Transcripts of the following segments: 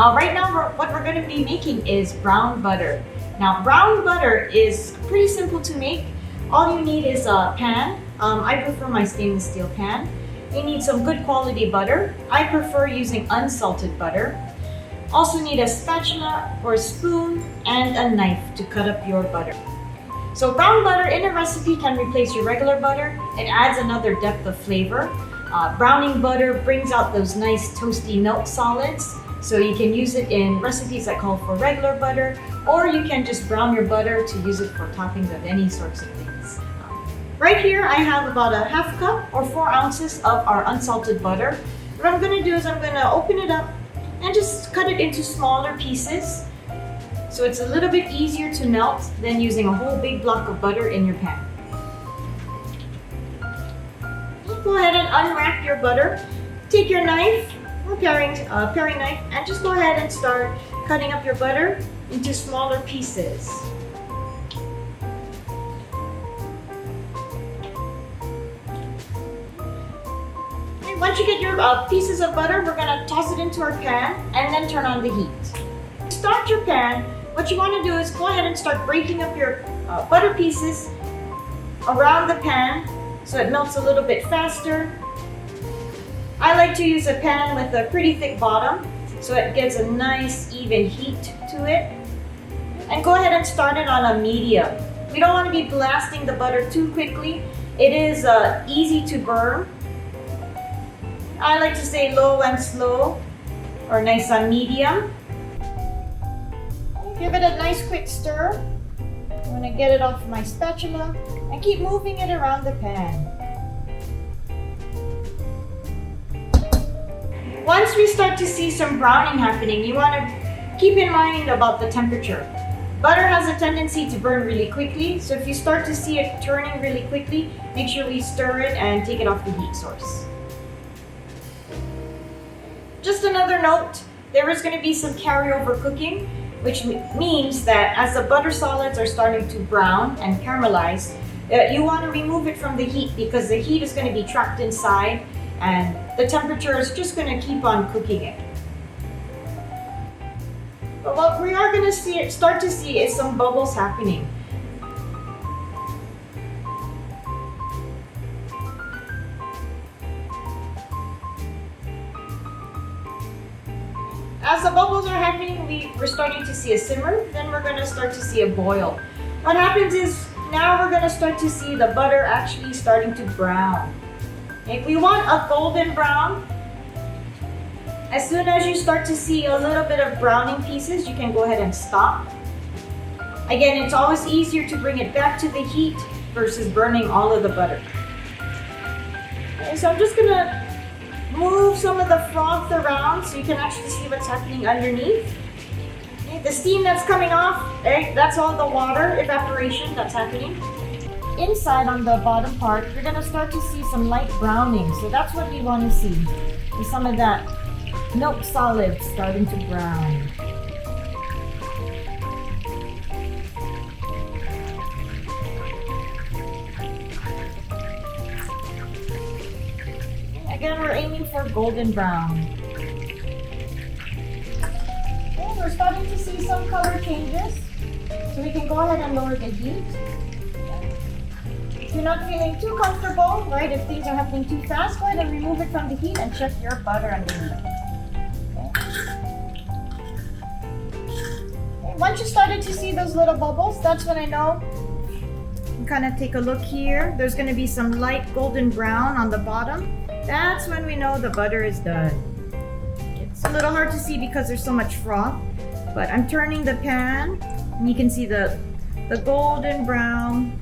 Right now, what we're going to be making is brown butter. Now, brown butter is pretty simple to make. All you need is a pan. I prefer my stainless steel pan. You need some good quality butter. I prefer using unsalted butter. Also need a spatula or a spoon and a knife to cut up your butter. So brown butter in a recipe can replace your regular butter. It adds another depth of flavor. Browning butter brings out those nice toasty milk solids. So you can use it in recipes that call for regular butter, or you can just brown your butter to use it for toppings of any sorts of things. Right here, I have about a half cup or 4 ounces of our unsalted butter. What I'm going to do is I'm going to open it up and just cut it into smaller pieces. So it's a little bit easier to melt than using a whole big block of butter in your pan. Go ahead and unwrap your butter. Take your knife, or paring knife, and just go ahead and start cutting up your butter into smaller pieces. Once you get your pieces of butter, we're going to toss it into our pan and then turn on the heat. To start your pan, what you want to do is go ahead and start breaking up your butter pieces around the pan so it melts a little bit faster. I like to use a pan with a pretty thick bottom so it gives a nice even heat to it. And go ahead and start it on a medium. We don't want to be blasting the butter too quickly. It is easy to burn. I like to say low and slow, or nice on medium. Give it a nice quick stir. I'm going to get it off my spatula and keep moving it around the pan. Once we start to see some browning happening, you want to keep in mind about the temperature. Butter has a tendency to burn really quickly, so if you start to see it turning really quickly, make sure we stir it and take it off the heat source. Just another note, there is going to be some carryover cooking, which means that as the butter solids are starting to brown and caramelize, you want to remove it from the heat because the heat is going to be trapped inside and the temperature is just going to keep on cooking it. But what we are going to start to see is some bubbles happening. As the bubbles are happening, we're starting to see a simmer, then we're going to start to see a boil. What happens is now we're going to start to see the butter actually starting to brown. If we want a golden brown, as soon as you start to see a little bit of browning pieces, you can go ahead and stop. Again, it's always easier to bring it back to the heat versus burning all of the butter. Okay, so I'm just going to move some of the froth around so you can actually see what's happening underneath. Okay, the steam that's coming off, that's all the water evaporation that's happening. Inside on the bottom part, you're going to start to see some light browning. So that's what we want to see. Is some of that milk solids starting to brown. Again, we're aiming for golden brown. Okay, we're starting to see some color changes. So we can go ahead and lower the heat. If you're not feeling too comfortable, right, if things are happening too fast, go ahead and remove it from the heat and check your butter underneath. Okay, once you started to see those little bubbles, that's when I know. You can kind of take a look here. There's going to be some light golden brown on the bottom. That's when we know the butter is done. It's a little hard to see because there's so much froth, but I'm turning the pan and you can see the golden brown.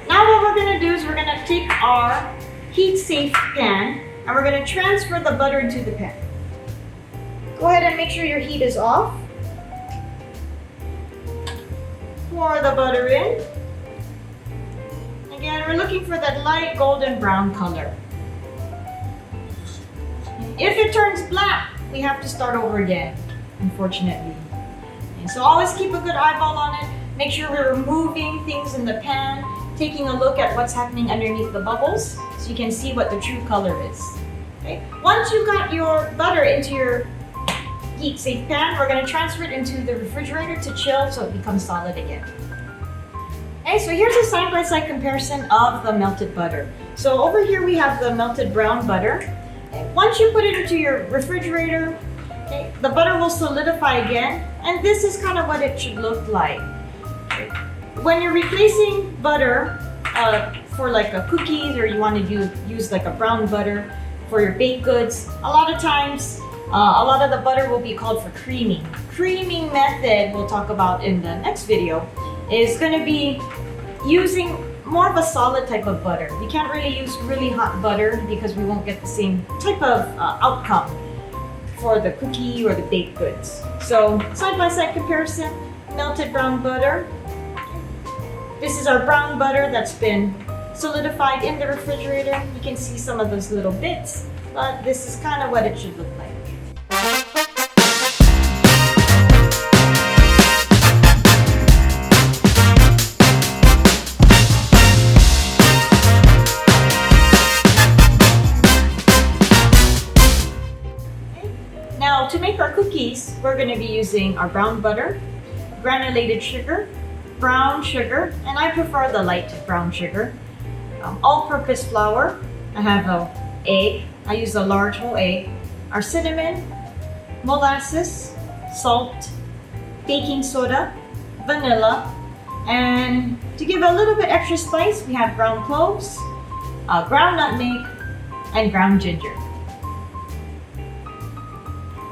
Now what we're going to do is we're going to take our heat-safe pan and we're going to transfer the butter into the pan. Go ahead and make sure your heat is off. Pour the butter in. Again, we're looking for that light golden brown color. If it turns black, we have to start over again, unfortunately. And so always keep a good eyeball on it. Make sure we're removing things in the pan, taking a look at what's happening underneath the bubbles so you can see what the true color is. Okay? Once you got your butter into your heat-safe pan. We're going to transfer it into the refrigerator to chill so it becomes solid again. Okay, so here's a side-by-side comparison of the melted butter. So over here we have the melted brown butter. Okay, once you put it into your refrigerator, okay, the butter will solidify again, and this is kind of what it should look like. Okay. When you're replacing butter for like a cookies, or you want to use like a brown butter for your baked goods, a lot of times a lot of the butter will be called for creaming. Creaming method we'll talk about in the next video is going to be using more of a solid type of butter. We can't really use really hot butter because we won't get the same type of outcome for the cookie or the baked goods. So side-by-side comparison, melted brown butter. This is our brown butter that's been solidified in the refrigerator. You can see some of those little bits, but this is kind of what it should look like. Now, to make our cookies, we're going to be using our brown butter, granulated sugar, brown sugar, and I prefer the light brown sugar, all-purpose flour. I have an egg. I use a large whole egg, our cinnamon, molasses, salt, baking soda, vanilla, and to give a little bit extra spice, we have ground cloves, ground nutmeg, and ground ginger.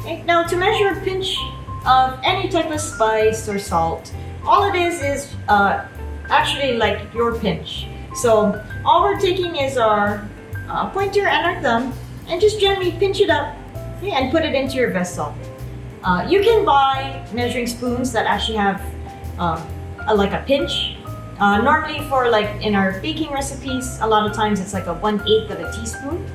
Okay, now to measure a pinch of any type of spice or salt, all it is actually like your pinch. So all we're taking is our pointer and our thumb and just gently pinch it up, okay, and put it into your vessel. You can buy measuring spoons that actually have like a pinch. Normally for like in our baking recipes, a lot of times it's like a 1/8 of a teaspoon.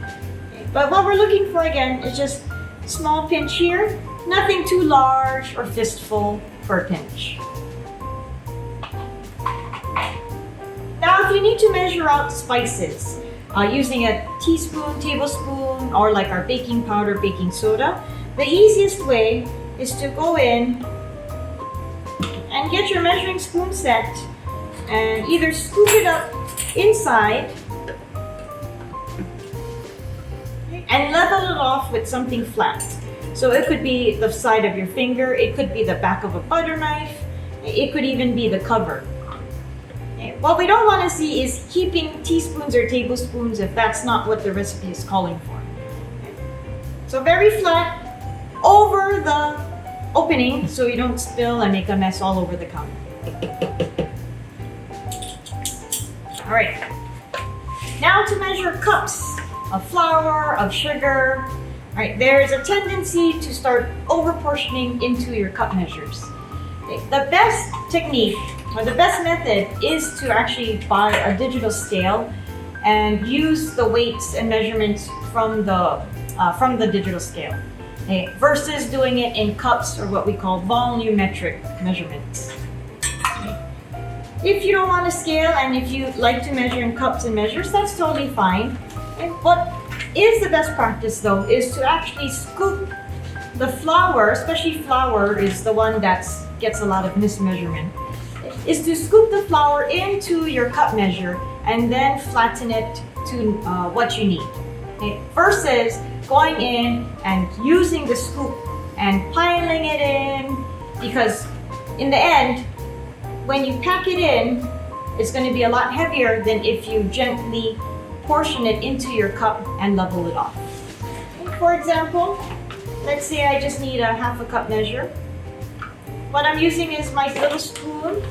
Okay. But what we're looking for again is just small pinch here, nothing too large or fistful for a pinch. Now, if you need to measure out spices using a teaspoon, tablespoon, or like our baking powder, baking soda, the easiest way is to go in and get your measuring spoon set and either scoop it up inside and level it off with something flat. So it could be the side of your finger, it could be the back of a butter knife, it could even be the cover. What we don't want to see is heaping teaspoons or tablespoons if that's not what the recipe is calling for. So very flat over the opening so you don't spill and make a mess all over the counter. All right, now to measure cups of flour, of sugar. All right, there's a tendency to start over portioning into your cup measures. Okay, the best technique or the best method is to actually buy a digital scale and use the weights and measurements from the digital scale, okay, versus doing it in cups or what we call volumetric measurements. Okay. If you don't want to scale and if you like to measure in cups and measures, that's totally fine. And what is the best practice though is to actually scoop the flour, especially flour is the one that gets a lot of mismeasurement, is to scoop the flour into your cup measure and then flatten it to what you need. Okay? Versus going in and using the scoop and piling it in, because in the end, when you pack it in, it's going to be a lot heavier than if you gently portion it into your cup and level it off. Okay? For example, let's say I just need a 1/2 cup measure. What I'm using is my little spoon,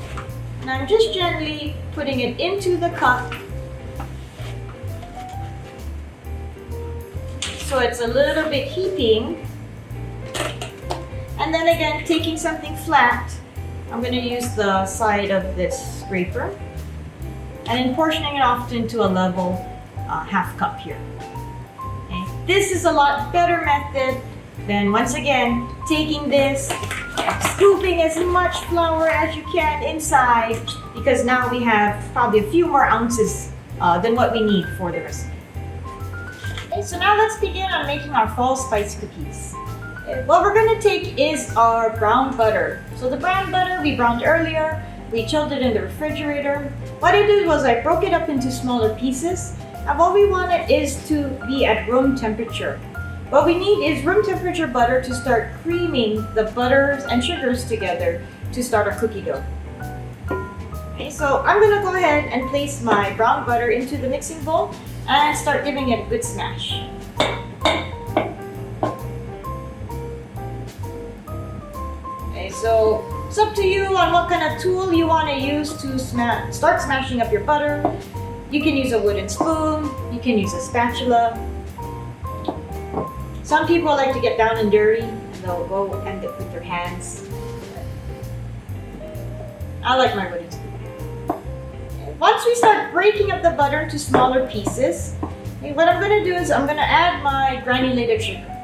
and I'm just gently putting it into the cup so it's a little bit heaping. And then again, taking something flat, I'm going to use the side of this scraper and then portioning it off into a level 1/2 cup here. Okay. This is a lot better method than, once again, taking this, scooping as much flour as you can inside, because now we have probably a few more ounces than what we need for the recipe. Okay, so now let's begin on making our fall spice cookies. What we're going to take is our brown butter. So the brown butter we browned earlier, we chilled it in the refrigerator. What I did was I broke it up into smaller pieces. And what we want it is to be at room temperature. What we need is room temperature butter to start creaming the butters and sugars together to start our cookie dough. Okay, so I'm going to go ahead and place my brown butter into the mixing bowl and start giving it a good smash. So it's up to you on what kind of tool you want to use to start smashing up your butter. You can use a wooden spoon, you can use a spatula. Some people like to get down and dirty and they'll go and get with their hands. I like my wooden spoon. Once we start breaking up the butter into smaller pieces, what I'm going to do is I'm going to add my granulated sugar.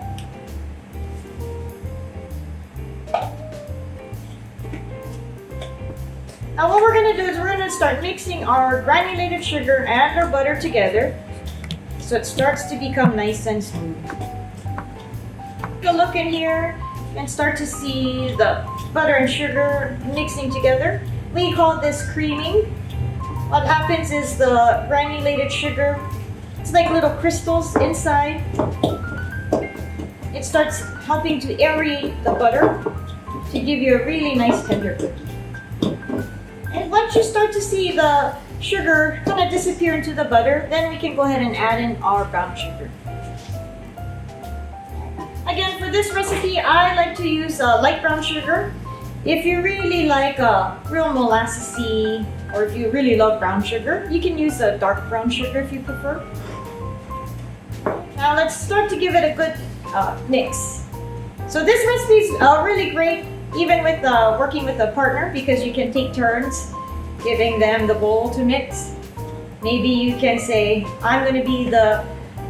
Now what we're going to do is we're going to start mixing our granulated sugar and our butter together so it starts to become nice and smooth. Take a look in here and start to see the butter and sugar mixing together. We call this creaming. What happens is the granulated sugar, it's like little crystals inside. It starts helping to aerate the butter to give you a really nice tender cookie. And once you start to see the sugar kind of disappear into the butter, then we can go ahead and add in our brown sugar. Again, for this recipe, I like to use light brown sugar. If you really like real molassesy, or if you really love brown sugar, you can use a dark brown sugar if you prefer. Now let's start to give it a good mix. So this recipe is really great even with working with a partner because you can take turns giving them the bowl to mix. Maybe you can say, I'm going to be the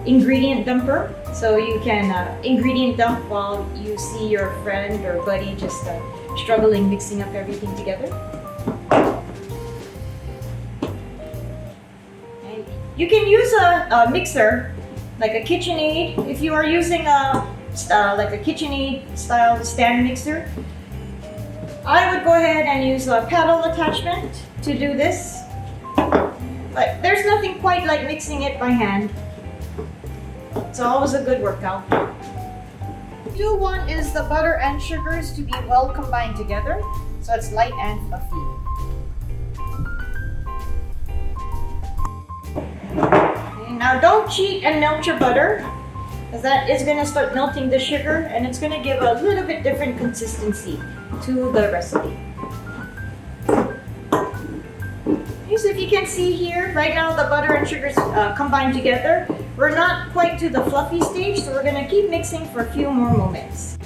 ingredient dumper. So you can ingredient dump while you see your friend or buddy just struggling mixing up everything together. And you can use a mixer like a KitchenAid. If you are using like a KitchenAid style stand mixer, I would go ahead and use a paddle attachment to do this. But there's nothing quite like mixing it by hand. It's always a good workout. What you want is the butter and sugars to be well combined together, so it's light and fluffy. Okay, now don't cheat and melt your butter, because that is going to start melting the sugar and it's going to give a little bit different consistency to the recipe. So if you can see here, right now the butter and sugars combined together. We're not quite to the fluffy stage, so we're going to keep mixing for a few more moments.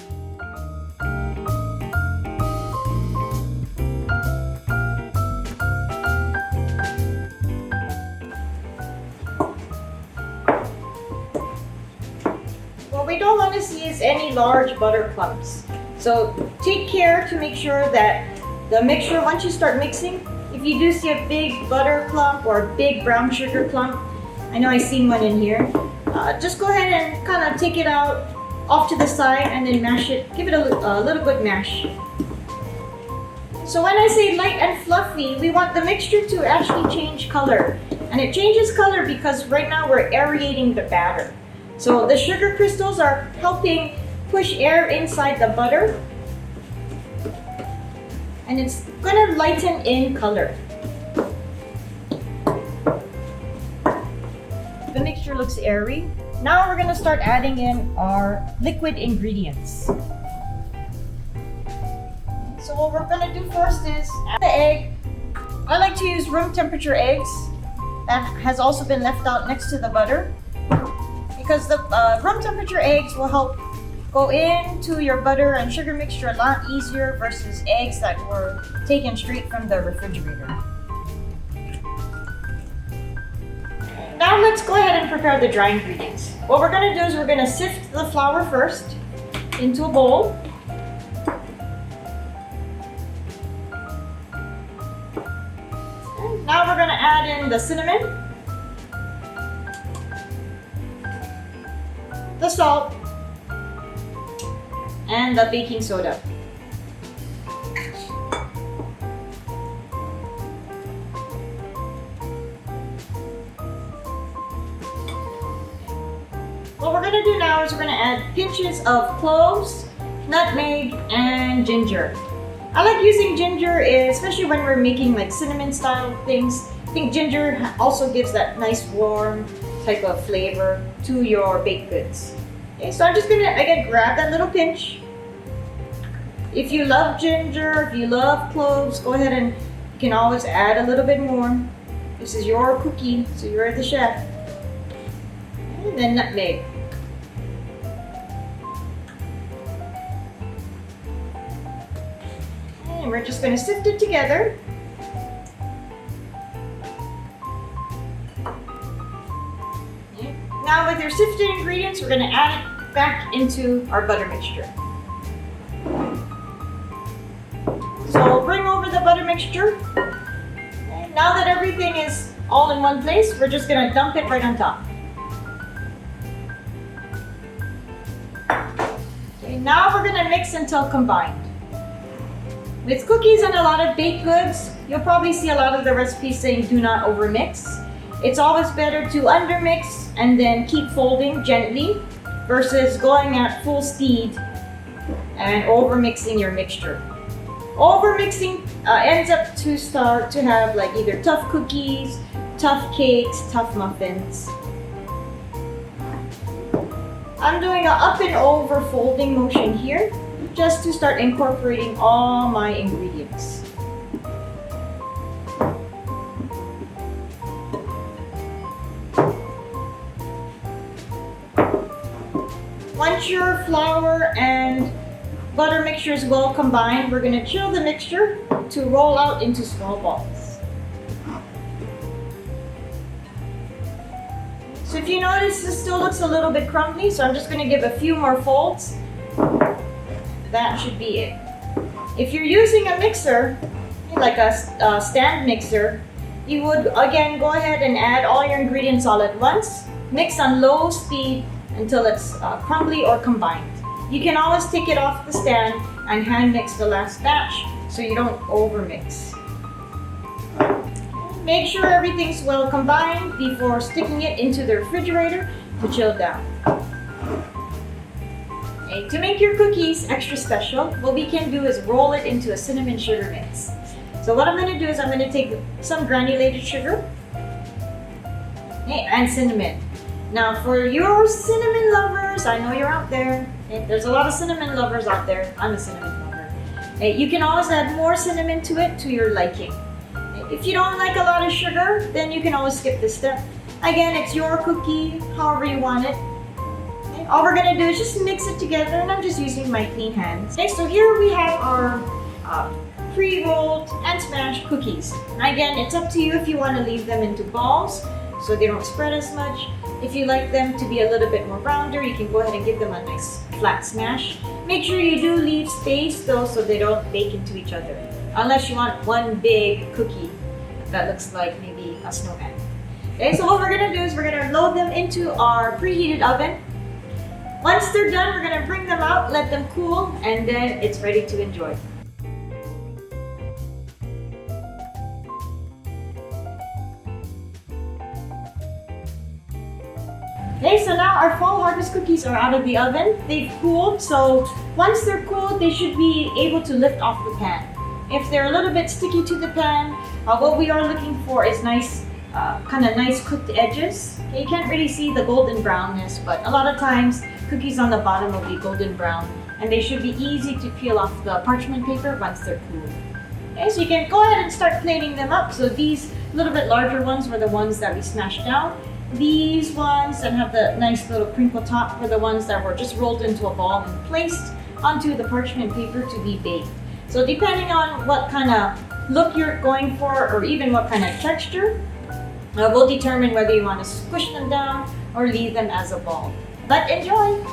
What we don't want to see is any large butter clumps. So take care to make sure that the mixture, once you start mixing, if you do see a big butter clump or a big brown sugar clump, I know I've seen one in here, just go ahead and kind of take it out off to the side and then mash it, give it a little good mash. So when I say light and fluffy, we want the mixture to actually change color. And it changes color because right now we're aerating the batter. So the sugar crystals are helping push air inside the butter. And it's going to lighten in color. The mixture looks airy. Now we're going to start adding in our liquid ingredients. So what we're going to do first is add the egg. I like to use room temperature eggs. That has also been left out next to the butter, because the room temperature eggs will help go into your butter and sugar mixture a lot easier versus eggs that were taken straight from the refrigerator. Now let's go ahead and prepare the dry ingredients. What we're going to do is we're going to sift the flour first into a bowl. And now we're going to add in the cinnamon, the salt, and the baking soda. What we're going to do now is we're going to add pinches of cloves, nutmeg, and ginger. I like using ginger, especially when we're making like cinnamon style things. I think ginger also gives that nice warm type of flavor to your baked goods. Okay, so I'm just going to, again, grab that little pinch. If you love ginger, if you love cloves, go ahead and you can always add a little bit more. This is your cookie, so you're the chef. And then nutmeg. And we're just going to sift it together. Now with your sifted ingredients, we're going to add it back into our butter mixture. So bring over the butter mixture. And now that everything is all in one place, we're just going to dump it right on top. Okay, now we're going to mix until combined. With cookies and a lot of baked goods, you'll probably see a lot of the recipes saying do not overmix. It's always better to undermix and then keep folding gently versus going at full speed and overmixing your mixture. Overmixing ends up to start to have like either tough cookies, tough cakes, tough muffins. I'm doing an up and over folding motion here just to start incorporating all my ingredients. Once your flour and butter mixture is well combined, we're going to chill the mixture to roll out into small balls. So if you notice, this still looks a little bit crumbly, so I'm just going to give a few more folds. That should be it. If you're using a mixer, like a stand mixer, you would again go ahead and add all your ingredients all at once. Mix on low speed until it's crumbly or combined. You can always take it off the stand and hand mix the last batch so you don't overmix. Make sure everything's well combined before sticking it into the refrigerator to chill down. Okay, to make your cookies extra special, what we can do is roll it into a cinnamon sugar mix. So what I'm going to do is I'm going to take some granulated sugar and cinnamon. Now for your cinnamon lovers, I know you're out there. There's a lot of cinnamon lovers out there. I'm a cinnamon lover. You can always add more cinnamon to it to your liking. If you don't like a lot of sugar, then you can always skip this step. Again, it's your cookie, however you want it. All we're going to do is just mix it together, and I'm just using my clean hands. Okay, so here we have our pre-rolled and smashed cookies. Again, it's up to you if you want to leave them into balls so they don't spread as much. If you like them to be a little bit more rounder, you can go ahead and give them a nice flat smash. Make sure you do leave space though so they don't bake into each other. Unless you want one big cookie that looks like maybe a snowman. Okay, so what we're going to do is we're going to load them into our preheated oven. Once they're done, we're going to bring them out, let them cool, and then it's ready to enjoy. Okay, so now our fall harvest cookies are out of the oven. They've cooled, so once they're cooled, they should be able to lift off the pan. If they're a little bit sticky to the pan, what we are looking for is nice, kind of nice cooked edges. Okay, you can't really see the golden brownness, but a lot of times cookies on the bottom will be golden brown, and they should be easy to peel off the parchment paper once they're cooled. Okay, so you can go ahead and start plating them up. So these little bit larger ones were the ones that we smashed down. These ones that have the nice little crinkle top were the ones that were just rolled into a ball and placed onto the parchment paper to be baked. So depending on what kind of look you're going for, or even what kind of texture, will determine whether you want to squish them down or leave them as a ball. But enjoy!